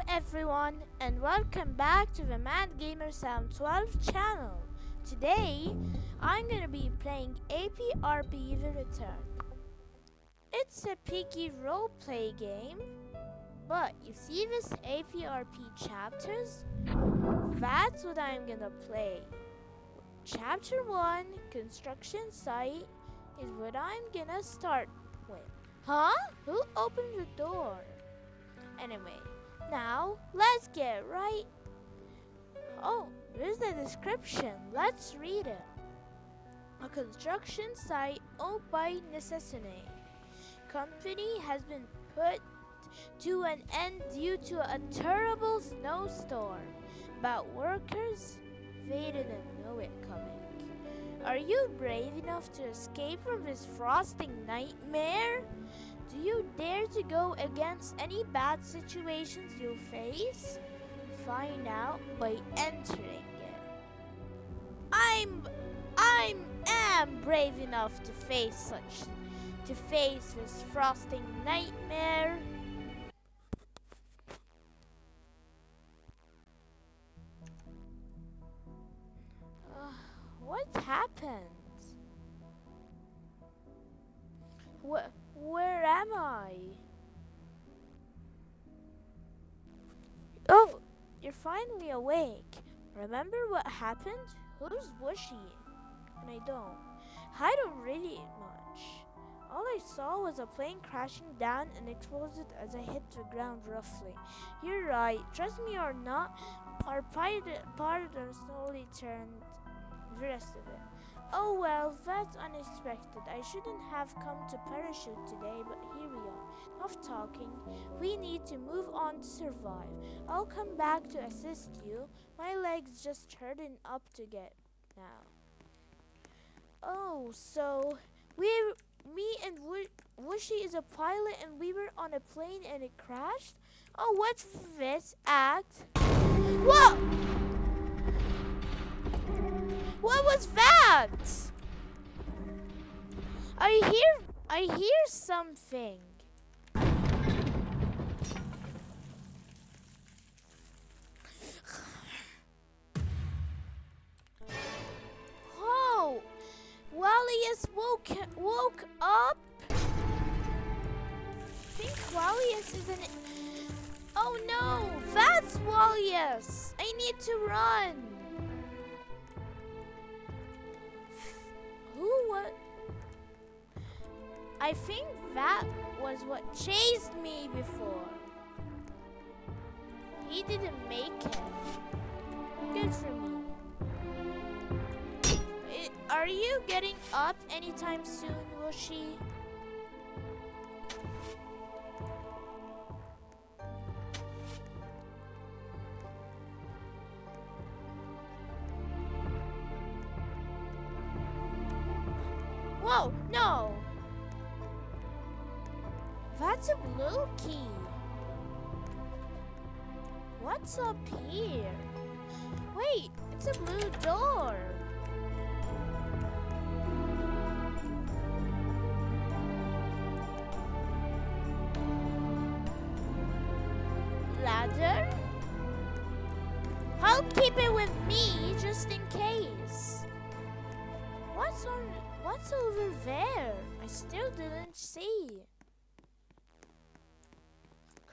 everyone, and welcome back to the Mad Gamer Sound 12 channel. Today, I'm gonna be playing APRP The Return. It's a piggy roleplay game, but you see this APRP chapters? That's what I'm gonna play. Chapter 1, Construction Site, is what I'm gonna start with. Huh? Who opened the door? Anyway, now let's get right. Oh, there's the description. Let's read it. A construction site owned by Necessity Company has been put to an end due to a terrible snowstorm, but workers, they didn't know it coming. Are you brave enough to escape from this frosting nightmare? Do you dare to go against any bad situations you'll face? Find out by entering it. I am brave enough to face this frosting nightmare. What happened? Where am I? Oh, you're finally awake. Remember what happened? Who's Bushy? And I don't really much. All I saw was a plane crashing down and exploded as I hit the ground roughly. You're right. Trust me or not, our pilot slowly turned the rest of it. Oh well, that's unexpected. I shouldn't have come to parachute today, but here we are. Enough talking. We need to move on to survive. I'll come back to assist you. My legs just hurting up to get now. Oh, so me and Wushy is a pilot and we were on a plane and it crashed? Oh, what's this act? Whoa! What was that? I hear something. Oh, Wallius woke up. I think Wallius is an. Oh no, that's Wallius. I need to run. I think that was what chased me before. He didn't make it. Good for me. Are you getting up anytime soon, Wushy? Whoa, no! That's a blue key. What's up here? Wait, it's a blue door. Ladder? I'll keep it with me just in case. What's over there? I still didn't see.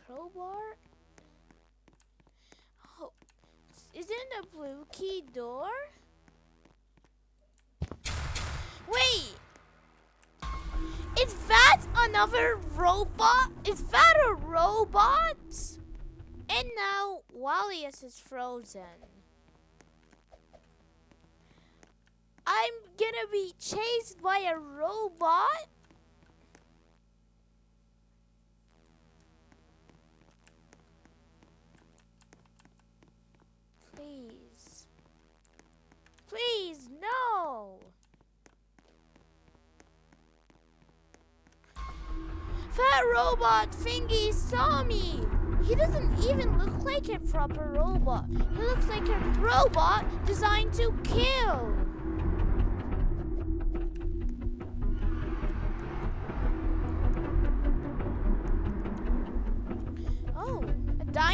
Crowbar? Oh, isn't a blue key door? Wait! Is that another robot? Is that a robot? And now Wallius is frozen. I'm gonna be chased by a robot? Please. Please, no! That robot thingy saw me! He doesn't even look like a proper robot. He looks like a robot designed to kill.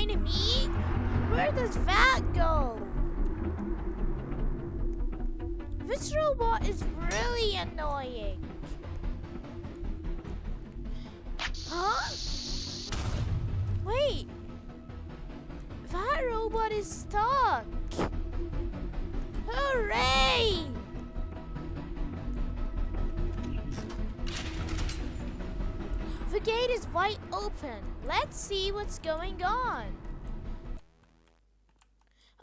behind me? Where does that go? This robot is really annoying. Huh? Wait. That robot is stuck. Hooray! The gate is wide open. Let's see what's going on.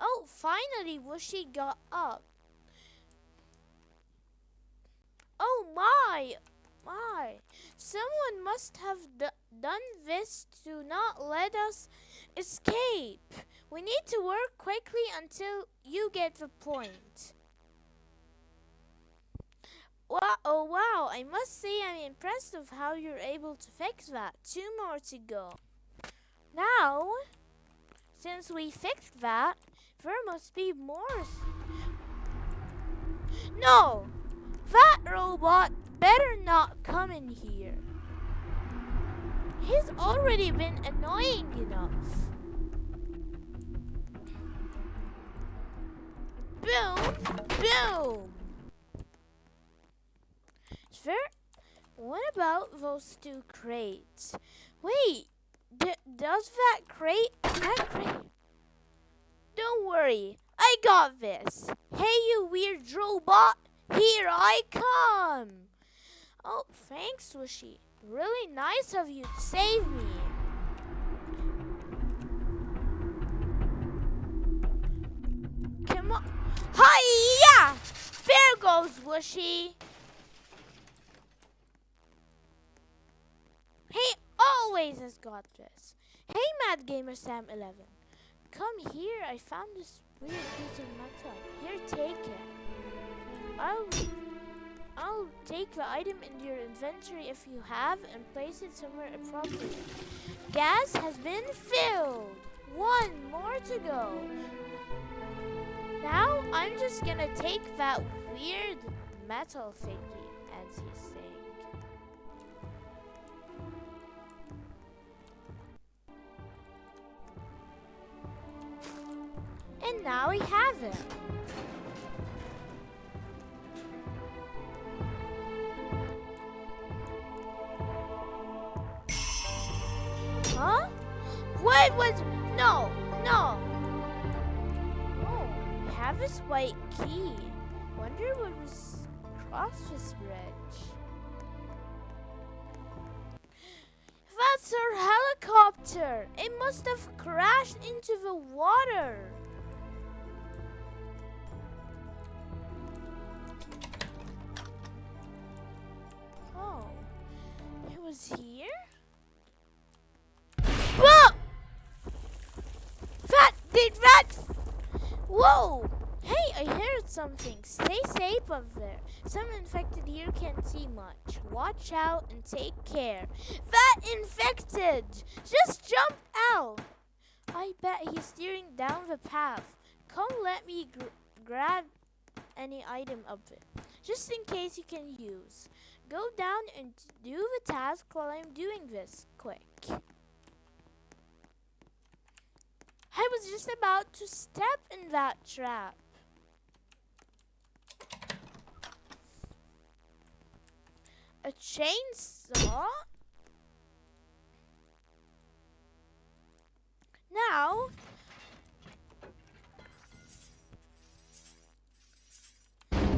Oh, finally Whooshy got up. Oh my! Someone must have done this to not let us escape. We need to work quickly until you get the point. Oh wow, I must say I'm impressed of how you're able to fix that. 2 more to go. Now, since we fixed that, there must be more. No! That robot better not come in here. He's already been annoying enough. Boom! Boom! What about those 2 crates? Wait, does that crate? Don't worry, I got this. Hey, you weird robot, here I come. Oh, thanks, Whooshy. Really nice of you to save me. Come on. Hi-ya! There goes Whooshy. He always has got this. Hey, Mad Gamer Sam 11. Come here, I found this weird piece of metal. Here, take it. I'll take the item in your inventory if you have and place it somewhere appropriate. Gas has been filled. 1 more to go. Now, I'm just gonna take that weird metal thingy, as he's saying. And now we have it. Huh? What was... No! Oh, we have this white key. Wonder what was across this bridge. That's our helicopter! It must have crashed into the water. Oh, it was here? Whoa! Whoa! Hey, I heard something. Stay safe up there. Some infected here can't see much. Watch out and take care. That infected! Just jump out! I bet he's steering down the path. Come let me grab any item up it. Just in case you can use. Go down and do the task while I'm doing this. Quick. I was just about to step in that trap. A chainsaw? Now,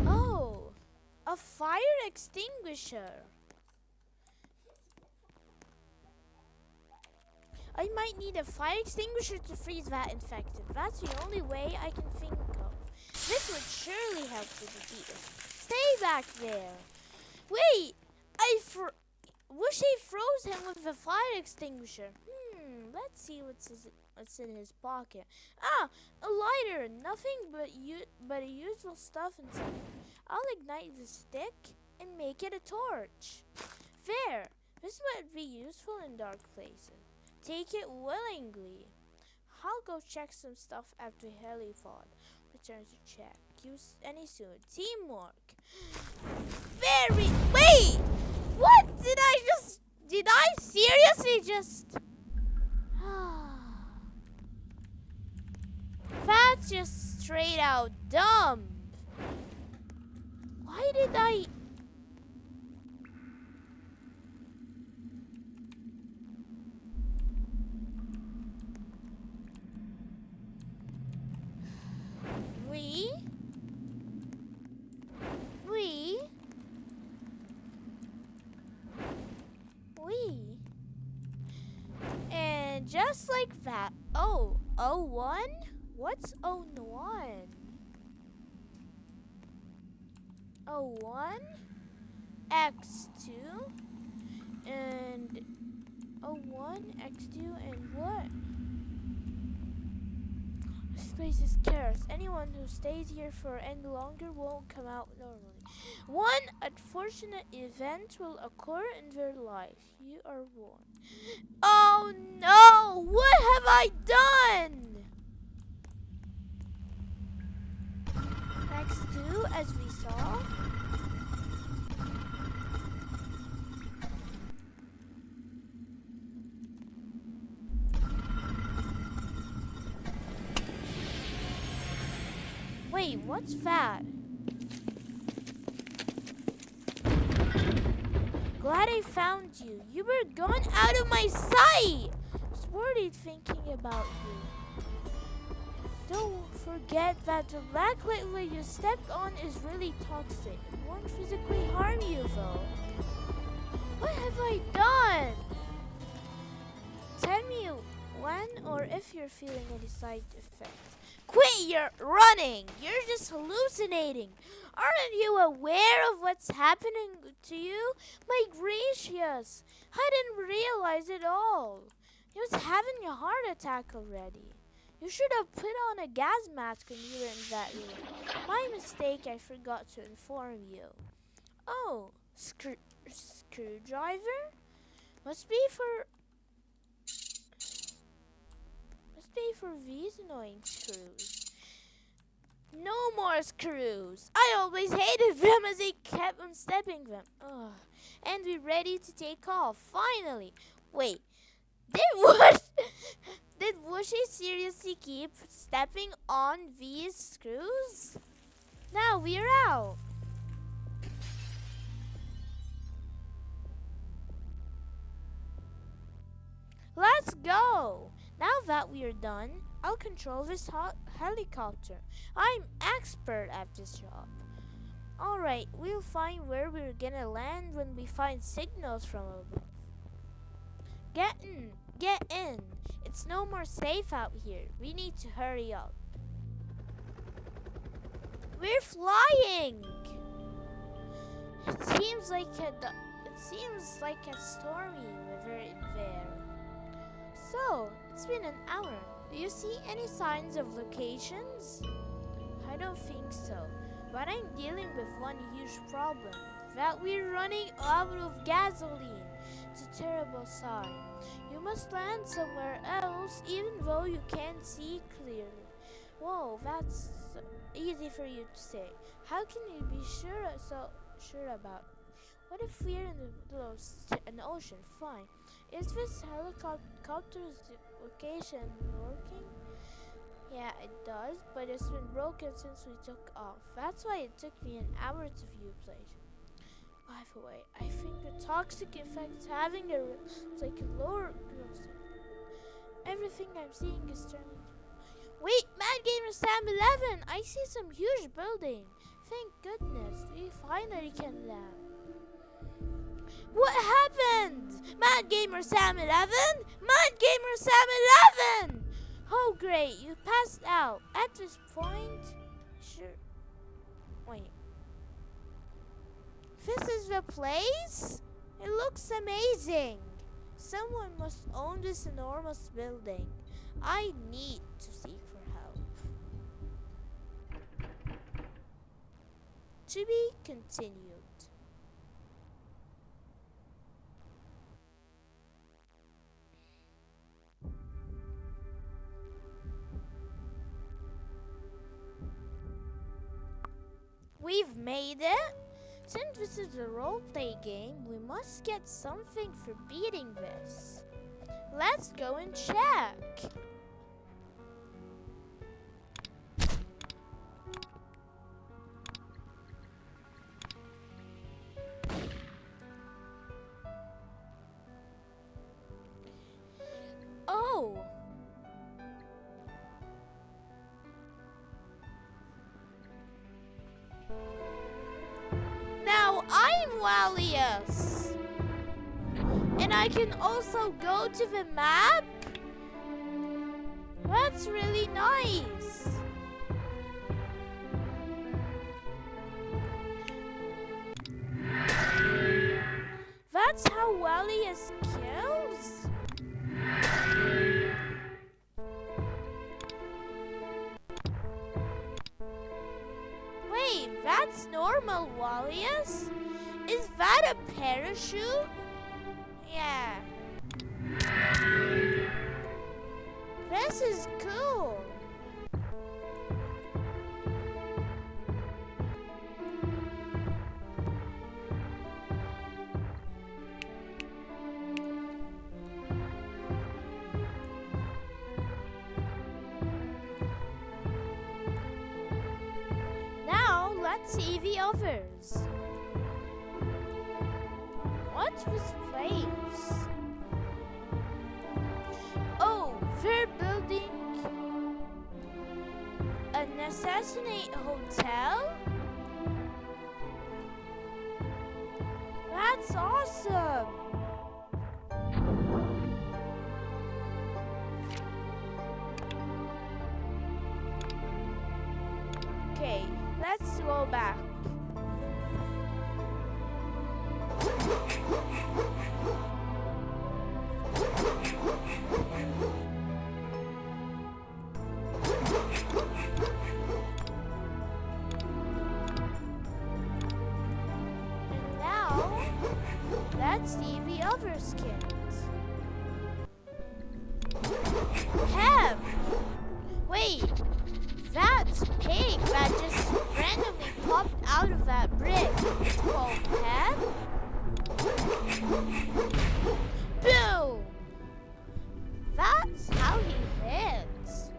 oh, a fire extinguisher. I might need a fire extinguisher to freeze that infected. That's the only way I can think of. This would surely help to defeat it. Stay back there. Wait, Whooshy froze him with the fire extinguisher. Let's see what's in his pocket. Ah, a lighter. Nothing but a useful stuff inside. I'll ignite the stick and make it a torch. There. This might be useful in dark places. Take it willingly. I'll go check some stuff after Helipod. Return to check. Use any soon. Teamwork. Wait! What did I seriously just... That's just straight out dumb. Why did I... We... And just like that. Oh, 01? What's 01? 01? X2? And 01, X2, and what? This place is chaos. Anyone who stays here for any longer won't come out normally. One unfortunate event will occur in their life. You are warned. Oh no! What have I done? X2, as we saw. Wait, what's that? Glad I found you. You were gone out of my sight. I was worried thinking about you. Don't forget that the black liquid you stepped on is really toxic. It won't physically harm you though. What have I done? Tell me when or if you're feeling any side effects. Quit your running! You're just hallucinating. Aren't you aware of what's happening to you? My gracious! I didn't realize it all. You was having a heart attack already. You should have put on a gas mask when you were in that room. My mistake, I forgot to inform you. Oh, screwdriver? Must be for these annoying screws. No more screws. I always hated them as I kept on stepping them. Ugh. And we're ready to take off. Finally. Wait. Did Wushy seriously keep stepping on these screws? Now we're out. Let's go. Now that we're done, I'll control this helicopter. I'm expert at this job. Alright, we'll find where we're gonna land when we find signals from above. Get in. It's no more safe out here. We need to hurry up. We're flying! It seems like a stormy river in there. So, it's been an hour. Do you see any signs of locations? I don't think so, but I'm dealing with one huge problem. That we're running out of gasoline. It's a terrible sign. You must land somewhere else even though you can't see clearly. Whoa, that's easy for you to say. How can you be so sure about it? What if we're in the middle of an ocean? Fine. Is this helicopter's location working? Yeah, it does, but it's been broken since we took off. That's why it took me an hour to view place. By the way, I think the toxic effects having it's like a lower growth. Everything I'm seeing is turning. Wait, Mad Gamer Sam 11! I see some huge building. Thank goodness, we finally can land. What happened? Mad Gamer Sam 11? Mad Gamer Sam 11! Oh great, you passed out. At this point, sure. Wait. This is the place? It looks amazing. Someone must own this enormous building. I need to seek for help. To be continued. We've made it! Since this is a roleplay game, we must get something for beating this. Let's go and check! I'm Walius. And I can also go to the map? That's really nice. That's how Walius kills? Wait, that's normal Walius? Is that a parachute? Yeah. This is cool. Now let's see the others. What's this place? Oh, they're building an assassinate hotel? That's awesome! Okay, let's go back. And now, let's see the other skins. Ham! Wait, that's pig that just randomly popped out of that brick. It's called Ham? Boom! That's how he hits.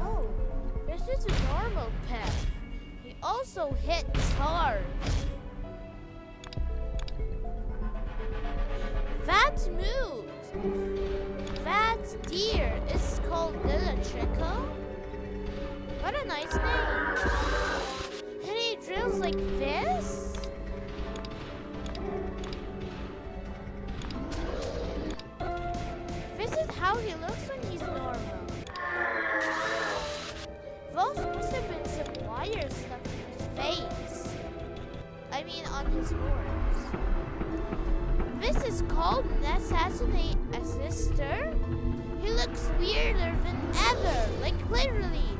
Oh, this is a normal pet. He also hits hard. That's Moose. That's Deer. It's called Trickle. What a nice name. And he drills like this? This is how he looks when he's normal. Those must have been some wires stuck in his face. I mean on his horns. This is called an assassinate assister? He looks weirder than ever, like literally.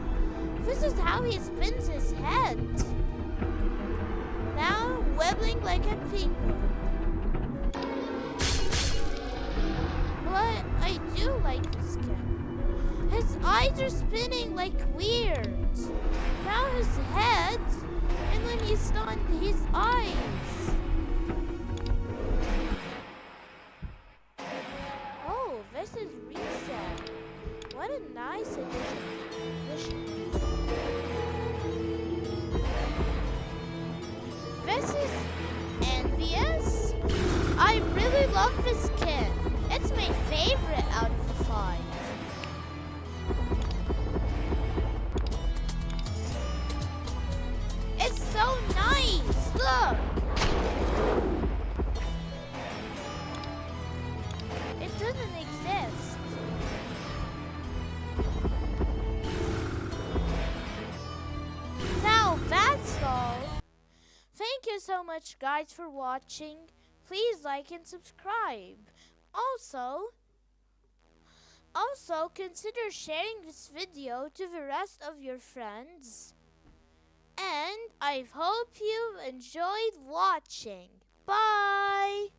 This is how he spins his head. Now wibbling like a penguin. But I do like this skin. His eyes are spinning like weird. Now his head, and when he's stunned, his eyes. Oh, this is reset. What a nice addition. This is envious. I really love this skin. It's my favorite out of the 5. It's so nice. Look. It doesn't exist. Now that's all. Thank you so much, guys, for watching. Please like and subscribe. Also consider sharing this video to the rest of your friends. And I hope you enjoyed watching. Bye!